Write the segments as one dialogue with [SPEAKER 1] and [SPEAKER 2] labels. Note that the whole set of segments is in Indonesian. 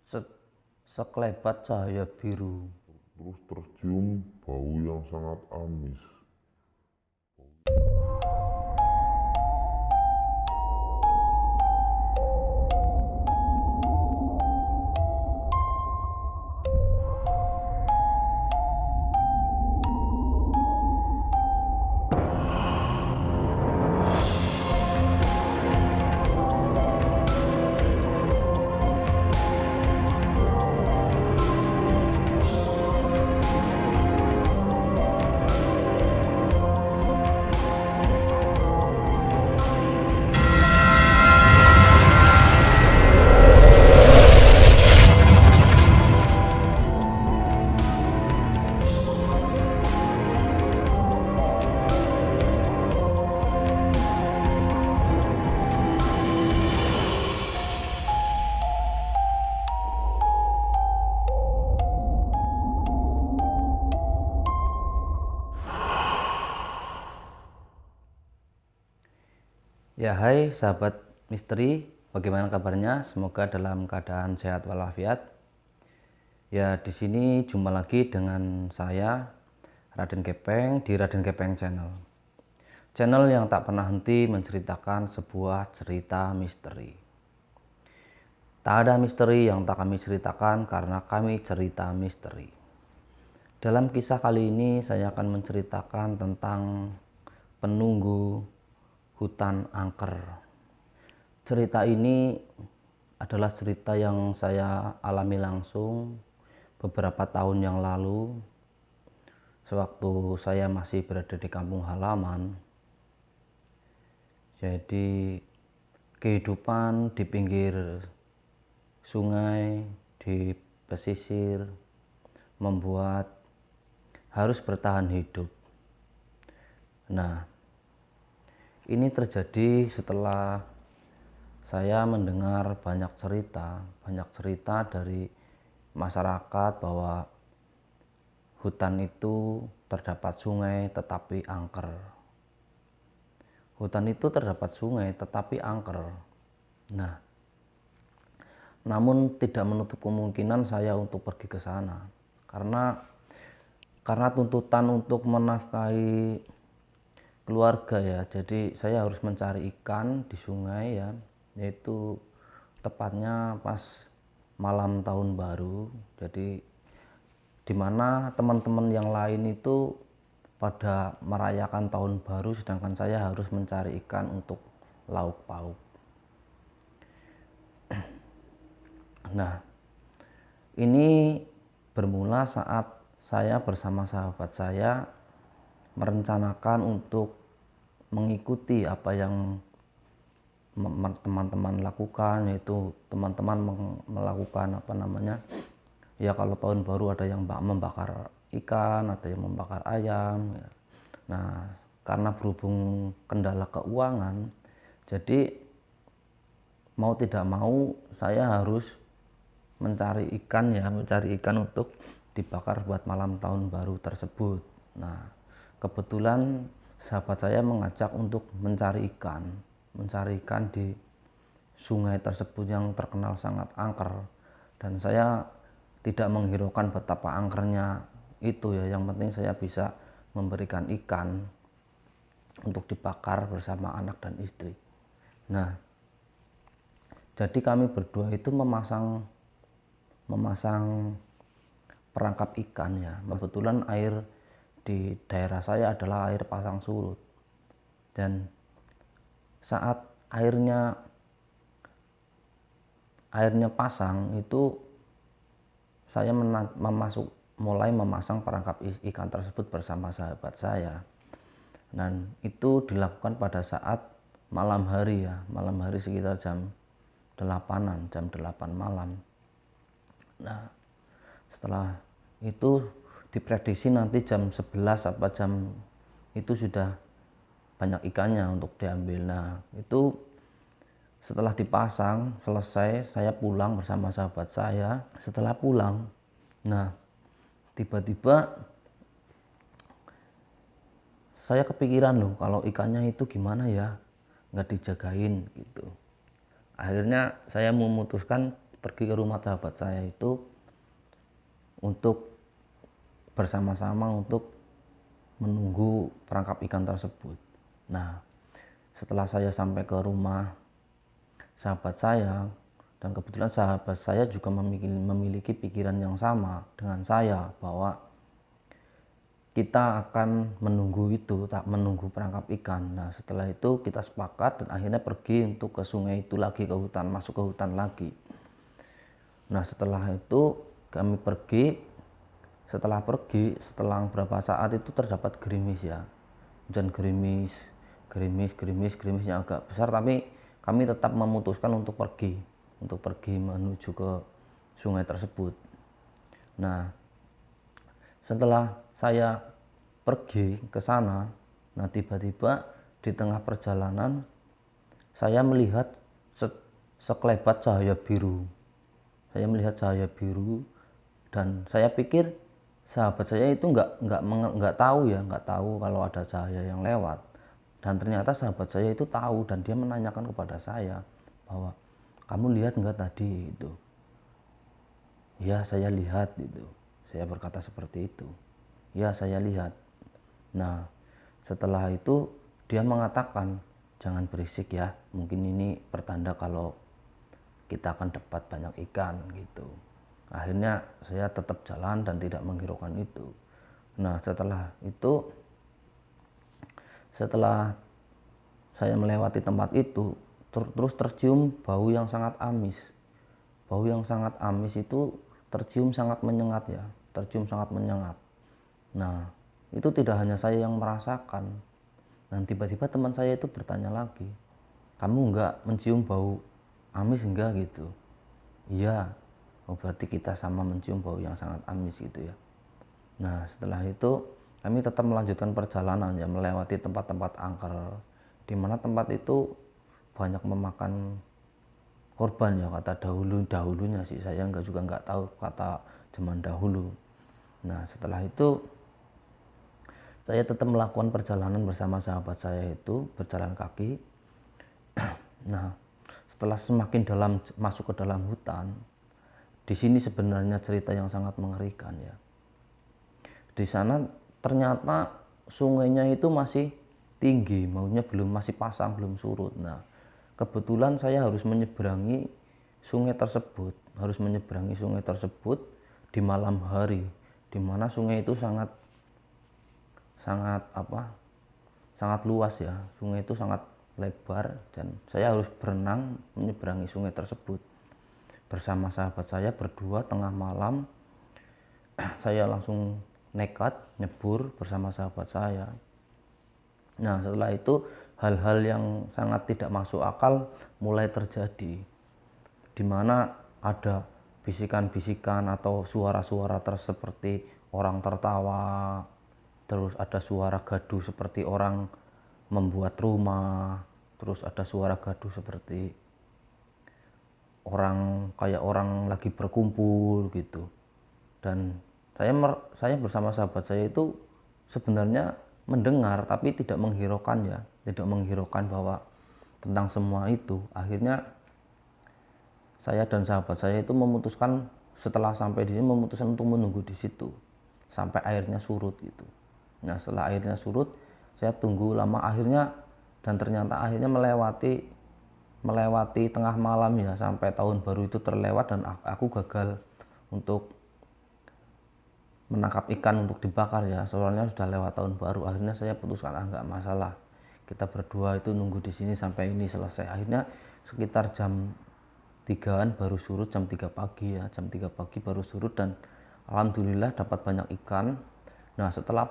[SPEAKER 1] Se- Sekelebat cahaya biru.
[SPEAKER 2] Terus tercium bau yang sangat amis.
[SPEAKER 1] Ya, hai sahabat misteri, bagaimana kabarnya? Semoga dalam keadaan sehat walafiat. Ya, di sini jumpa lagi dengan saya Raden Gepeng di Raden Gepeng Channel. Channel yang tak pernah henti menceritakan sebuah cerita misteri. Tak ada misteri yang tak kami ceritakan karena kami cerita misteri. Dalam kisah kali ini saya akan menceritakan tentang penunggu hutan angker. Cerita ini adalah cerita yang saya alami langsung beberapa tahun yang lalu, sewaktu saya masih berada di kampung halaman. Jadi kehidupan di pinggir sungai, di pesisir, membuat harus bertahan hidup. Nah, ini terjadi setelah saya mendengar banyak cerita dari masyarakat bahwa hutan itu terdapat sungai tetapi angker. Hutan itu terdapat sungai tetapi angker. Nah, namun tidak menutup kemungkinan saya untuk pergi ke sana karena tuntutan untuk menafkahi keluarga ya. Jadi saya harus mencari ikan di sungai ya, yaitu tepatnya pas malam tahun baru. Jadi dimana teman-teman yang lain itu pada merayakan tahun baru, sedangkan saya harus mencari ikan untuk lauk pauk. Nah, ini bermula saat saya bersama sahabat saya merencanakan untuk mengikuti apa yang teman-teman lakukan, yaitu teman-teman melakukan ya kalau tahun baru ada yang membakar ikan, ada yang membakar ayam ya. Nah, karena berhubung kendala keuangan, jadi mau tidak mau saya harus mencari ikan untuk dibakar buat malam tahun baru tersebut. Nah, kebetulan sahabat saya mengajak untuk mencari ikan di sungai tersebut yang terkenal sangat angker, dan saya tidak menghiraukan betapa angkernya itu ya. Yang penting saya bisa memberikan ikan untuk dibakar bersama anak dan istri. Nah, jadi kami berdua itu memasang perangkap ikan ya. Kebetulan air di daerah saya adalah air pasang surut, dan saat airnya pasang itu saya mulai memasang perangkap ikan tersebut bersama sahabat saya. Dan itu dilakukan pada saat malam hari ya, malam hari sekitar jam 8 malam. Nah, setelah itu diprediksi nanti jam 11 apa jam itu sudah banyak ikannya untuk diambil. Nah, itu setelah dipasang selesai, saya pulang bersama sahabat saya. Setelah pulang, nah tiba-tiba saya kepikiran loh, kalau ikannya itu gimana ya, nggak dijagain gitu. Akhirnya saya memutuskan pergi ke rumah sahabat saya itu untuk bersama-sama untuk menunggu perangkap ikan tersebut. Nah, setelah saya sampai ke rumah sahabat saya, dan kebetulan sahabat saya juga memiliki pikiran yang sama dengan saya bahwa kita akan menunggu itu, tak menunggu perangkap ikan. Nah, setelah itu kita sepakat dan akhirnya pergi untuk ke sungai itu lagi, ke hutan, masuk ke hutan lagi. Nah, setelah itu kami pergi. Setelah beberapa saat itu terdapat gerimis ya, hujan gerimis, gerimis yang agak besar, tapi kami tetap memutuskan untuk pergi menuju ke sungai tersebut. Nah, setelah saya pergi ke sana, nah tiba-tiba di tengah perjalanan saya melihat sekelebat cahaya biru. Saya melihat cahaya biru dan saya pikir sahabat saya itu nggak tahu kalau ada cahaya yang lewat. Dan ternyata sahabat saya itu tahu dan dia menanyakan kepada saya bahwa kamu lihat nggak tadi itu? Ya, saya lihat itu. Saya berkata seperti itu. Ya, saya lihat. Nah, setelah itu dia mengatakan, jangan berisik ya, mungkin ini pertanda kalau kita akan dapat banyak ikan gitu. Akhirnya saya tetap jalan dan tidak menghiraukan itu. Nah, setelah itu, setelah saya melewati tempat itu, terus tercium bau yang sangat amis. Bau yang sangat amis itu tercium sangat menyengat ya, tercium sangat menyengat. Nah, itu tidak hanya saya yang merasakan. Dan tiba-tiba teman saya itu bertanya lagi, kamu enggak mencium bau amis enggak gitu? Iya. Oh, berarti kita sama mencium bau yang sangat amis gitu ya. Nah, setelah itu kami tetap melanjutkan perjalanan ya, melewati tempat-tempat angker, di mana tempat itu banyak memakan korban ya, kata dahulunya sih, saya juga nggak tahu kata zaman dahulu. Nah, setelah itu saya tetap melakukan perjalanan bersama sahabat saya itu, berjalan kaki. Nah, setelah semakin dalam masuk ke dalam hutan, di sini sebenarnya cerita yang sangat mengerikan ya. Di sana ternyata sungainya itu masih tinggi, maksudnya masih pasang, belum surut. Nah, kebetulan saya harus menyeberangi sungai tersebut, di malam hari, di mana sungai itu sangat luas ya. Sungai itu sangat lebar dan saya harus berenang menyeberangi sungai tersebut. Bersama sahabat saya berdua tengah malam, saya langsung nekat nyebur bersama sahabat saya. Nah, setelah itu hal-hal yang sangat tidak masuk akal mulai terjadi, di mana ada bisikan-bisikan atau suara-suara seperti orang tertawa, terus ada suara gaduh seperti orang membuat rumah, terus ada suara gaduh seperti orang lagi berkumpul gitu. Dan saya bersama sahabat saya itu sebenarnya mendengar tapi tidak menghiraukan bahwa tentang semua itu. Akhirnya saya dan sahabat saya itu memutuskan, setelah sampai di sini memutuskan untuk menunggu di situ sampai airnya surut gitu. Nah, setelah airnya surut saya tunggu lama dan ternyata akhirnya melewati tengah malam ya, sampai tahun baru itu terlewat dan aku gagal untuk menangkap ikan untuk dibakar ya, soalnya sudah lewat tahun baru. Akhirnya saya putuskan nggak masalah, kita berdua itu nunggu di sini sampai ini selesai. Akhirnya sekitar jam 3-an baru surut, jam 3 pagi ya, jam 3 pagi baru surut dan alhamdulillah dapat banyak ikan. Nah, setelah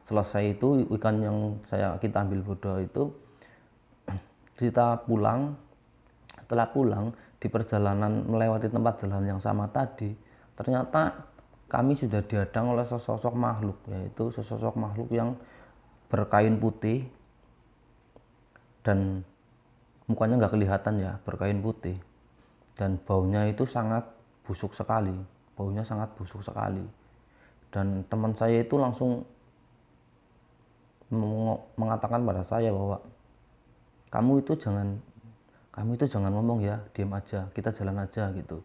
[SPEAKER 1] selesai itu ikan yang kita ambil bodoh itu, setelah pulang di perjalanan melewati tempat jalan yang sama tadi, ternyata kami sudah dihadang oleh sesosok makhluk, yaitu sesosok makhluk yang berkain putih dan mukanya nggak kelihatan ya, berkain putih, dan baunya itu sangat busuk sekali, dan teman saya itu langsung mengatakan pada saya bahwa kamu itu jangan ngomong ya, diam aja, kita jalan aja gitu.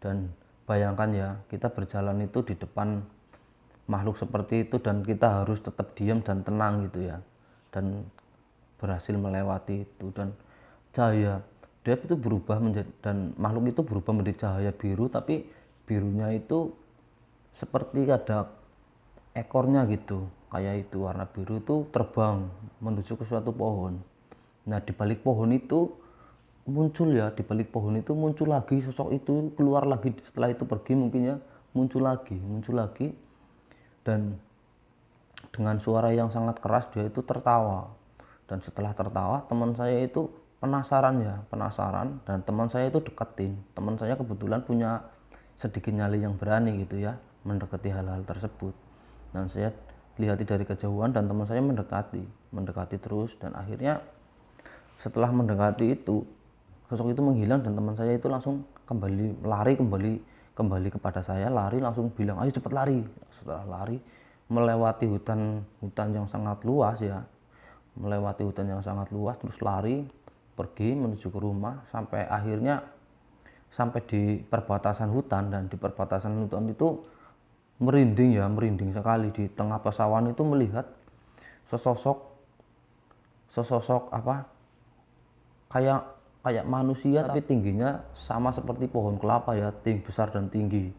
[SPEAKER 1] Dan bayangkan ya, kita berjalan itu di depan makhluk seperti itu dan kita harus tetap diam dan tenang gitu ya, dan berhasil melewati itu. Dan cahaya dia itu berubah menjadi, dan makhluk itu berubah menjadi cahaya biru, tapi birunya itu seperti ada ekornya gitu, kayak itu warna biru itu terbang menuju ke suatu pohon. Nah di balik pohon itu muncul ya, di balik pohon itu muncul lagi sosok itu, keluar lagi setelah itu pergi mungkin ya, muncul lagi, dan dengan suara yang sangat keras dia itu tertawa. Dan setelah tertawa teman saya itu penasaran, dan teman saya itu deketin. Teman saya kebetulan punya sedikit nyali yang berani gitu ya, mendekati hal-hal tersebut. Dan saya lihat dari kejauhan dan teman saya mendekati terus, dan akhirnya setelah mendekati itu sosok itu menghilang dan teman saya itu langsung kembali kepada saya, lari langsung bilang ayo cepat lari. Setelah lari melewati hutan yang sangat luas ya, terus lari pergi menuju ke rumah, sampai akhirnya sampai di perbatasan hutan. Dan di perbatasan hutan itu merinding sekali. Di tengah pesawahan itu melihat sesosok apa, kayak manusia tapi tingginya sama seperti pohon kelapa ya, tinggi besar dan tinggi.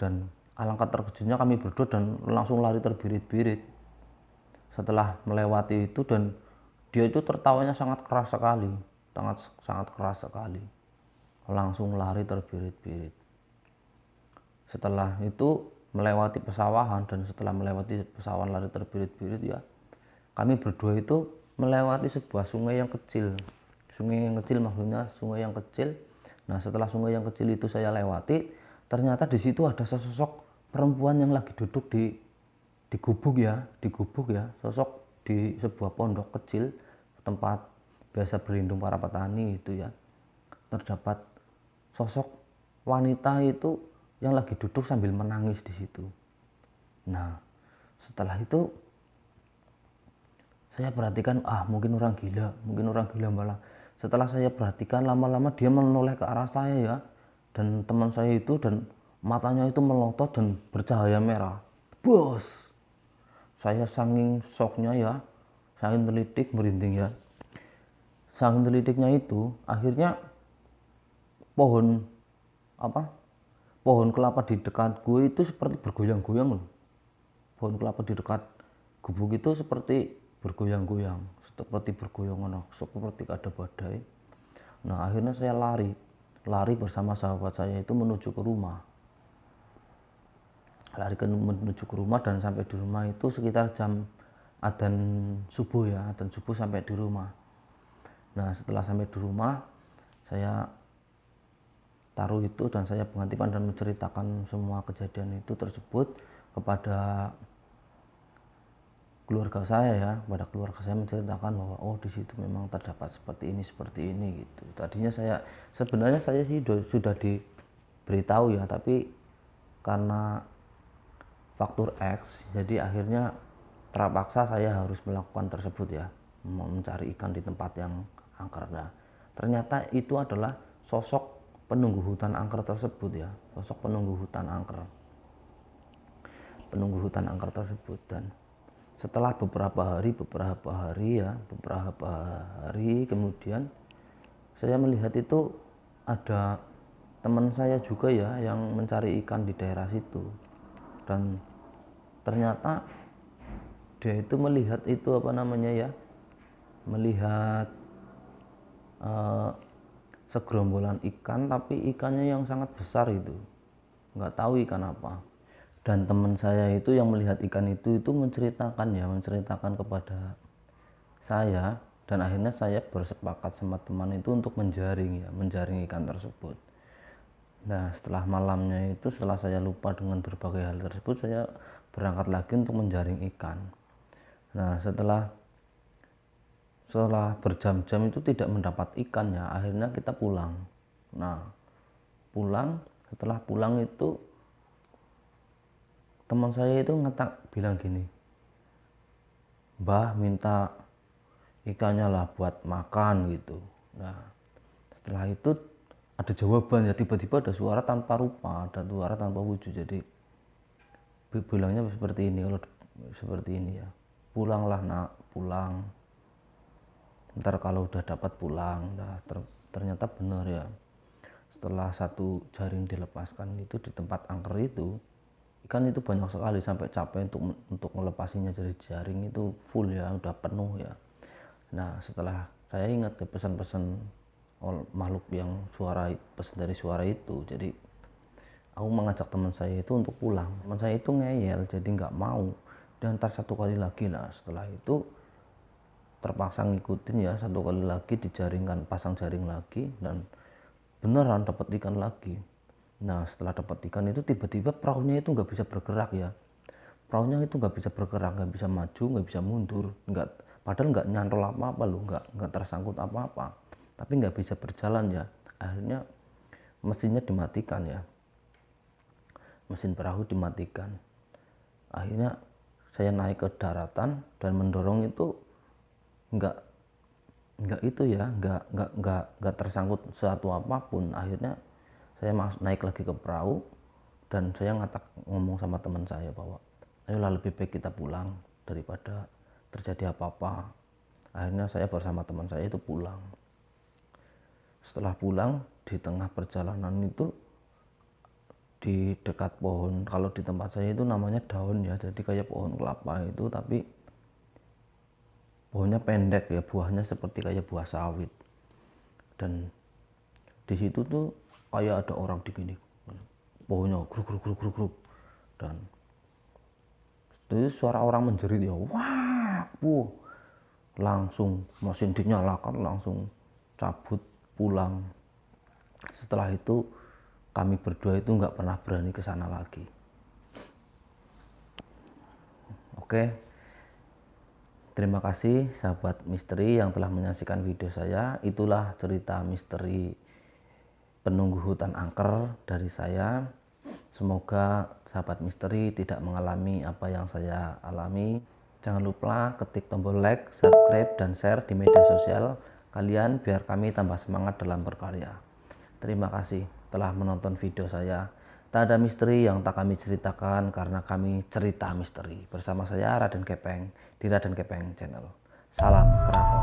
[SPEAKER 1] Dan alangkah terkejutnya kami berdua dan langsung lari terbirit-birit setelah melewati itu. Dan dia itu tertawanya sangat keras sekali, sangat keras sekali, langsung lari terbirit-birit. Setelah itu melewati pesawahan, dan setelah melewati pesawahan lari terbirit-birit ya, kami berdua itu melewati sebuah sungai yang kecil. Maksudnya sungai yang kecil. Nah setelah sungai yang kecil itu saya lewati, ternyata di situ ada sesosok perempuan yang lagi duduk di gubuk ya, sosok di sebuah pondok kecil tempat biasa berlindung para petani itu ya. Terdapat sosok wanita itu yang lagi duduk sambil menangis di situ. Nah setelah itu saya perhatikan, mungkin orang gila malah. Setelah saya perhatikan lama-lama dia menoleh ke arah saya ya, dan teman saya itu, dan matanya itu melotot dan bercahaya merah. Bos, saya saking shocknya ya, saking terlidik merinding ya, saking terlidiknya itu akhirnya pohon kelapa di dekat gue itu seperti bergoyang-goyang loh. Pohon kelapa di dekat gubuk itu seperti bergoyang-goyang, seperti ada badai. Nah akhirnya saya lari bersama sahabat saya itu menuju ke rumah. Dan sampai di rumah itu sekitar jam adzan subuh sampai di rumah. Nah setelah sampai di rumah saya taruh itu, dan saya menghentikan dan menceritakan semua kejadian itu tersebut kepada keluarga saya menceritakan bahwa di situ memang terdapat seperti ini gitu. Tadinya sebenarnya saya sih sudah diberitahu ya, tapi karena faktor X jadi akhirnya terpaksa saya harus melakukan tersebut ya, mencari ikan di tempat yang angker. Nah ternyata itu adalah sosok penunggu hutan angker tersebut ya, tersebut. Dan setelah beberapa hari kemudian saya melihat itu ada teman saya juga ya yang mencari ikan di daerah situ, dan ternyata dia itu melihat itu melihat segerombolan ikan, tapi ikannya yang sangat besar itu, nggak tahu ikan apa. Dan teman saya itu yang melihat ikan itu menceritakan kepada saya, dan akhirnya saya bersepakat sama teman itu untuk menjaring ikan tersebut. Nah setelah malamnya itu, setelah saya lupa dengan berbagai hal tersebut, saya berangkat lagi untuk menjaring ikan. Nah setelah berjam-jam itu tidak mendapat ikan ya, akhirnya kita pulang. Nah setelah pulang itu teman saya itu bilang gini, Mbah minta ikannya lah buat makan gitu. Nah Setelah itu ada jawaban ya, tiba-tiba ada suara tanpa rupa, ada suara tanpa wujud. Jadi bilangnya seperti ini, kalau seperti ini ya, pulanglah nak, pulang, ntar kalau udah dapat pulang. Nah, ternyata benar ya, setelah satu jaring dilepaskan itu di tempat angker itu, ikan itu banyak sekali sampai capek untuk melepasinya dari jaring itu full ya, udah penuh ya. Nah setelah saya ingat ya pesan-pesan makhluk yang pesan dari suara itu, jadi aku mengajak teman saya itu untuk pulang. Teman saya itu ngeyel, jadi nggak mau, dan ntar satu kali lagi. Nah setelah itu terpaksa ngikutin ya, satu kali lagi dijaringkan, pasang jaring lagi, dan beneran dapat ikan lagi. Nah setelah dapat ikan itu tiba-tiba perahunya itu nggak bisa bergerak ya, perahunya itu nggak bisa bergerak, nggak bisa maju, nggak bisa mundur, padahal nggak nyantol apa-apa loh, nggak tersangkut apa-apa, tapi nggak bisa berjalan ya. Akhirnya mesinnya dimatikan ya, mesin perahu dimatikan. Akhirnya saya naik ke daratan dan mendorong itu nggak nggak tersangkut sesuatu apapun. Akhirnya saya naik lagi ke perahu dan saya ngomong sama teman saya bahwa ayolah lebih baik kita pulang daripada terjadi apa-apa. Akhirnya saya bersama teman saya itu pulang. Setelah pulang, di tengah perjalanan itu di dekat pohon, kalau di tempat saya itu namanya daun ya, jadi kayak pohon kelapa itu, tapi pohonnya pendek ya, buahnya seperti kayak buah sawit. Dan di situ tuh kayak ada orang di gini, pohonnya gruk gruk gruk gruk gruk, dan itu suara orang menjerit ya, wah, langsung mesin dinyalakan, langsung cabut pulang. Setelah itu kami berdua itu nggak pernah berani ke sana lagi. Oke, terima kasih sahabat misteri yang telah menyaksikan video saya. Itulah cerita misteri penunggu hutan angker dari saya. Semoga sahabat misteri tidak mengalami apa yang saya alami. Jangan lupa ketik tombol like, subscribe, dan share di media sosial kalian biar kami tambah semangat dalam berkarya. Terima kasih telah menonton video saya. Tak ada misteri yang tak kami ceritakan karena kami cerita misteri. Bersama saya Raden Kepeng di Raden Kepeng Channel. Salam kerabat.